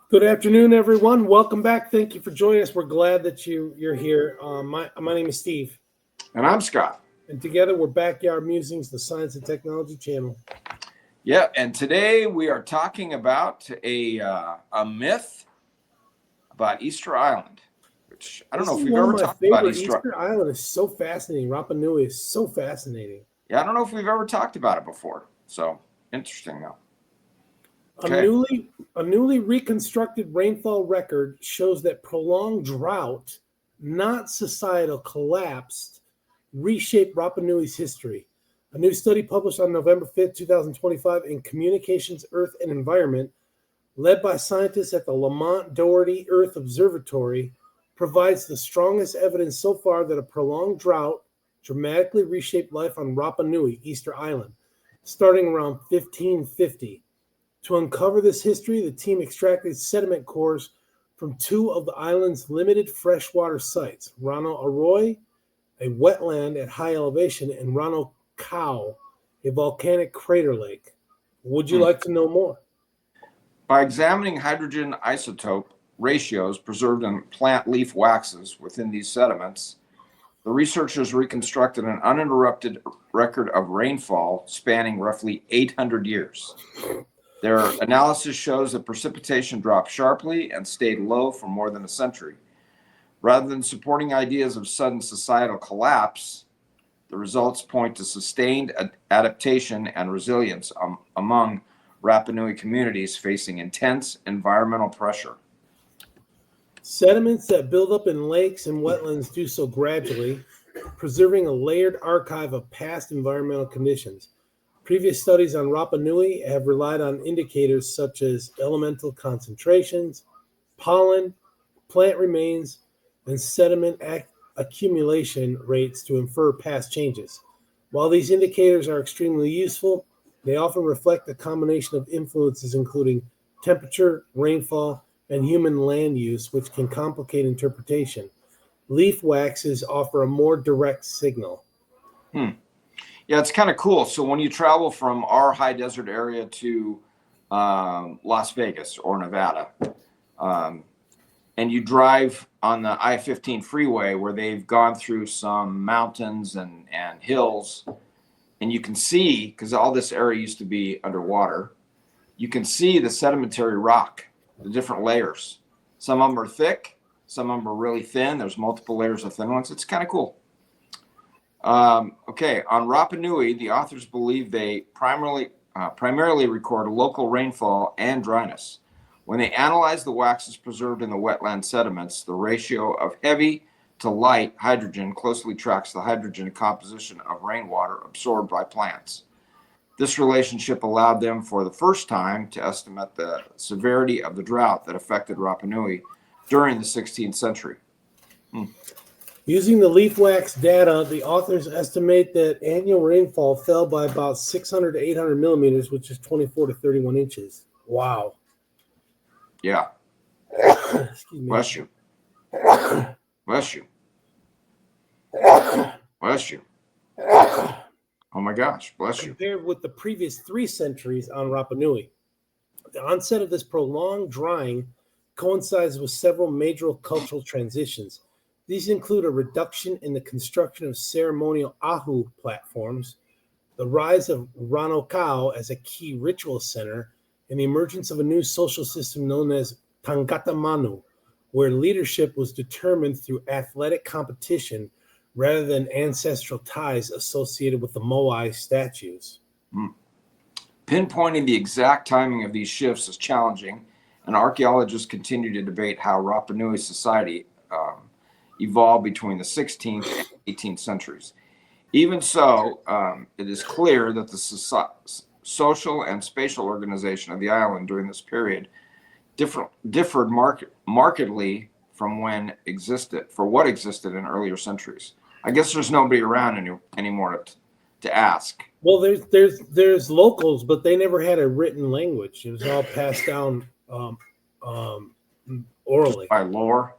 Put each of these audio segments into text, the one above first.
Good afternoon, everyone. Welcome back. Thank you for joining us. We're glad that you're here. My name is Steve, And I'm Scott. and together we're Backyard Musings, the Science and Technology channel. Yeah, and today we are talking about a myth about Easter Island, which I don't know if we've ever talked about Easter Island is so fascinating. Rapa Nui is so fascinating. Yeah, I don't know if we've ever talked about it before. So interesting though. A newly reconstructed rainfall record shows that prolonged drought, not societal collapse, reshaped Rapa Nui's history. A new study published on November 5th, 2025 in Communications, Earth and Environment, led by scientists at the Lamont-Doherty Earth Observatory, provides the strongest evidence so far that a prolonged drought dramatically reshaped life on Rapa Nui, Easter Island, starting around 1550. To uncover this history, the team extracted sediment cores from two of the island's limited freshwater sites, Rano Aroi, a wetland at high elevation, and Rano Kao, a volcanic crater lake. Would you like to know more? By examining hydrogen isotope ratios preserved in plant leaf waxes within these sediments, the researchers reconstructed an uninterrupted record of rainfall spanning roughly 800 years. Their analysis shows that precipitation dropped sharply and stayed low for more than a century. Rather than supporting ideas of sudden societal collapse, the results point to sustained adaptation and resilience among Rapa Nui communities facing intense environmental pressure. Sediments that build up in lakes and wetlands do so gradually, preserving a layered archive of past environmental conditions. Previous studies on Rapa Nui have relied on indicators such as elemental concentrations, pollen, plant remains, and sediment accumulation rates to infer past changes. While these indicators are extremely useful, they often reflect a combination of influences including temperature, rainfall, and human land use, which can complicate interpretation. Leaf waxes offer a more direct signal. Yeah, it's kind of cool. So when you travel from our high desert area to Las Vegas or Nevada, and you drive on the I-15 freeway where they've gone through some mountains and hills, and you can see, because all this area used to be underwater, you can see the sedimentary rock, the different layers. Some of them are thick, some of them are really thin. There's multiple layers of thin ones. It's kind of cool. Okay, on Rapa Nui, the authors believe they primarily record local rainfall and dryness. When they analyze the waxes preserved in the wetland sediments, the ratio of heavy to light hydrogen closely tracks the hydrogen composition of rainwater absorbed by plants. This relationship allowed them for the first time to estimate the severity of the drought that affected Rapa Nui during the 16th century. Using the leaf wax data, the authors estimate that annual rainfall fell by about 600 to 800 millimeters, which is 24 to 31 inches. Wow. Yeah. Excuse me. Bless you. Bless you. Bless you. Oh my gosh, bless you. Compared with the previous 3 centuries on Rapa Nui, the onset of this prolonged drying coincides with several major cultural transitions. These include a reduction in the construction of ceremonial ahu platforms, the rise of Rano Kao as a key ritual center, and the emergence of a new social system known as Tangata Manu, where leadership was determined through athletic competition rather than ancestral ties associated with the Moai statues. Pinpointing the exact timing of these shifts is challenging, and archaeologists continue to debate how Rapa Nui society evolved between the 16th and 18th centuries. Even so, it is clear that the social and spatial organization of the island during this period differed markedly from what existed in earlier centuries. I guess there's nobody around anymore to ask. Well, there's locals, but they never had a written language. It was all passed down orally by lore.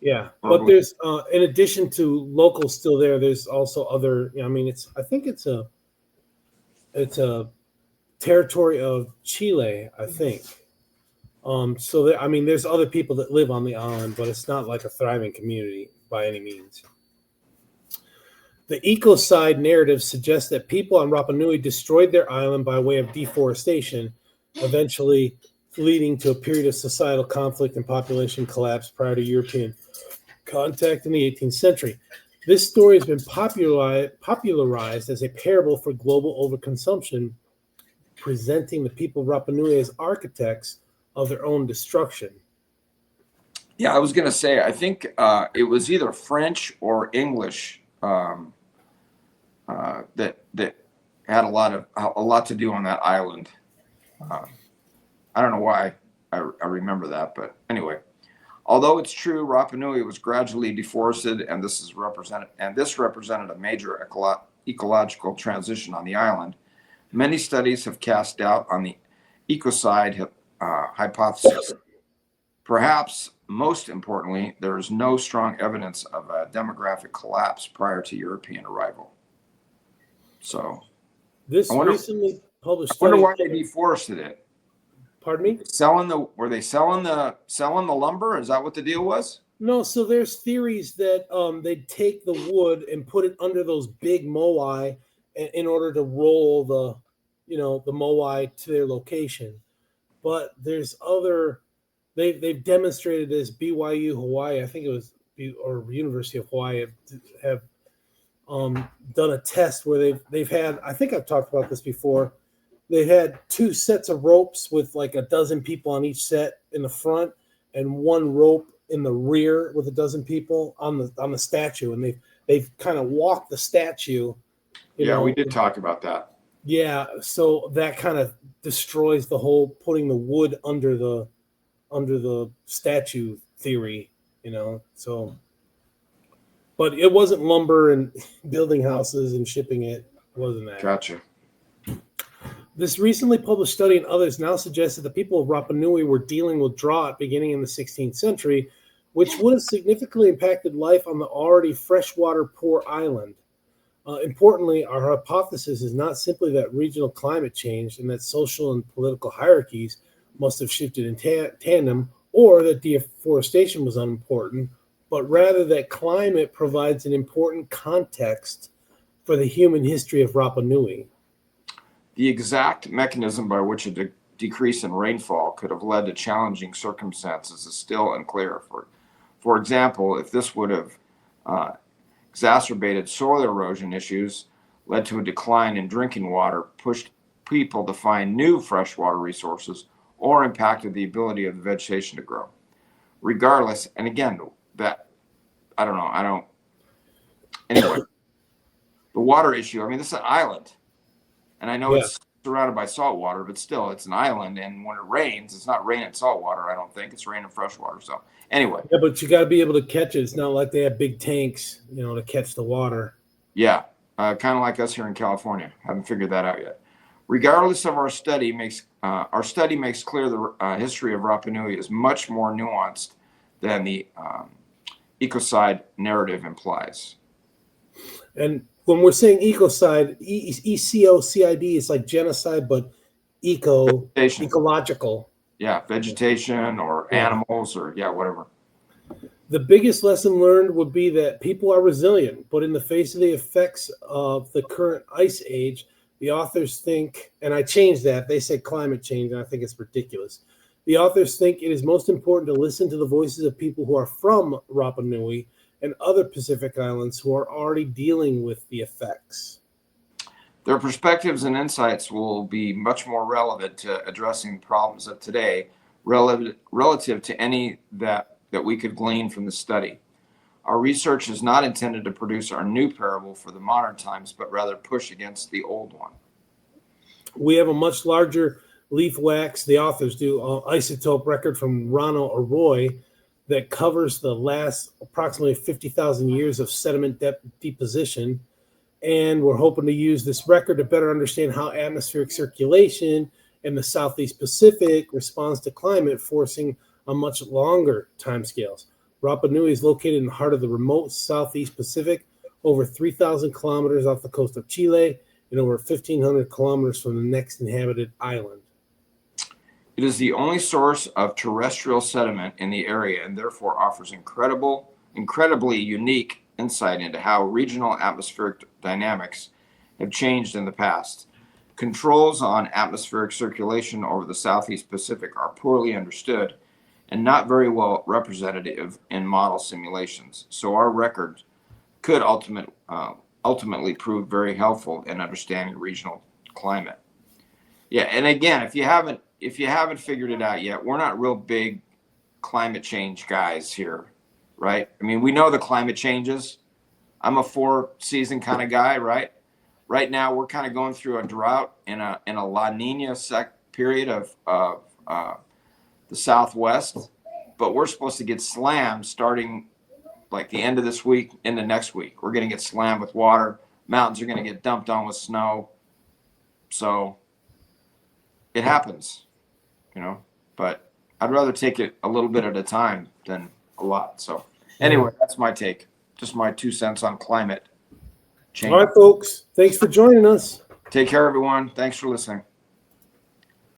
Yeah, but there's in addition to locals still there, there's also other. I mean, I think it's a territory of Chile, I think. I mean, there's other people that live on the island, but it's not like a thriving community by any means. The ecocide narrative suggests that people on Rapa Nui destroyed their island by way of deforestation, eventually leading to a period of societal conflict and population collapse prior to European contact in the 18th century. This story has been popularized as a parable for global overconsumption, presenting the people of Rapa Nui as architects of their own destruction. Yeah, I was going to say, I think it was either French or English that had a lot to do on that island. I don't know why I remember that, but anyway. Although it's true, Rapa Nui was gradually deforested, and this represented a major ecological transition on the island. Many studies have cast doubt on the ecocide hypothesis. Perhaps most importantly, there is no strong evidence of a demographic collapse prior to European arrival. So, Recently published I wonder study. why they deforested it. Pardon me? Were they selling the lumber? Is that what the deal was? No, so there's theories that they'd take the wood and put it under those big moai in order to roll the moai to their location. But there's they've demonstrated this. BYU Hawaii, I think it was, or University of Hawaii have done a test where they've had, I think I've talked about this before. They had two sets of ropes with like a dozen people on each set in the front, and one rope in the rear with a dozen people on the statue, and they've kind of walked the statue. We did talk about that. Yeah, so that kind of destroys the whole putting the wood under the statue theory, So, but it wasn't lumber and building houses and shipping it. It wasn't that. Gotcha. This recently published study and others now suggest that the people of Rapa Nui were dealing with drought beginning in the 16th century, which would have significantly impacted life on the already freshwater poor island. Importantly, our hypothesis is not simply that regional climate changed and that social and political hierarchies must have shifted in tandem, or that deforestation was unimportant, but rather that climate provides an important context for the human history of Rapa Nui. The exact mechanism by which a decrease in rainfall could have led to challenging circumstances is still unclear. For example, if this would have exacerbated soil erosion issues, led to a decline in drinking water, pushed people to find new freshwater resources, or impacted the ability of the vegetation to grow. Regardless, and again, anyway, the water issue, I mean, this is an island. And I know It's surrounded by salt water, but still, it's an island. And when it rains, it's not raining salt water, I don't think. It's raining fresh water. So anyway. Yeah, but you got to be able to catch it. It's not like they have big tanks, to catch the water. Yeah, kind of like us here in California. Haven't figured that out yet. Regardless of our study makes clear the history of Rapa Nui is much more nuanced than the ecocide narrative implies. And when we're saying ecocide, ECOCID is like genocide, but ecological. Yeah, vegetation or animals or whatever. The biggest lesson learned would be that people are resilient, but in the face of the effects of the current ice age, the authors think, and I changed that, they say climate change, and I think it's ridiculous. The authors think it is most important to listen to the voices of people who are from Rapa Nui and other Pacific islands who are already dealing with the effects. Their perspectives and insights will be much more relevant to addressing problems of today relative to any that we could glean from the study. Our research is not intended to produce our new parable for the modern times, but rather push against the old one. We have a much larger leaf wax, the authors do, isotope record from Rano Aroi that covers the last approximately 50,000 years of sediment deposition. And we're hoping to use this record to better understand how atmospheric circulation in the Southeast Pacific responds to climate, forcing on much longer timescales. Rapa Nui is located in the heart of the remote Southeast Pacific, over 3,000 kilometers off the coast of Chile and over 1,500 kilometers from the next inhabited island. It is the only source of terrestrial sediment in the area and therefore offers incredibly unique insight into how regional atmospheric dynamics have changed in the past. Controls on atmospheric circulation over the Southeast Pacific are poorly understood and not very well representative in model simulations. So our record could ultimately prove very helpful in understanding regional climate. Yeah, and again, if you haven't figured it out yet, we're not real big climate change guys here, right? I mean, we know the climate changes. I'm a 4-season kind of guy, right? Right now, we're kind of going through a drought in a La Nina period of the Southwest, but we're supposed to get slammed starting like the end of this week into next week. We're going to get slammed with water. Mountains are going to get dumped on with snow. So it happens, but I'd rather take it a little bit at a time than a lot. So anyway, that's my take. Just my 2 cents on climate change. All right, folks. Thanks for joining us. Take care, everyone. Thanks for listening.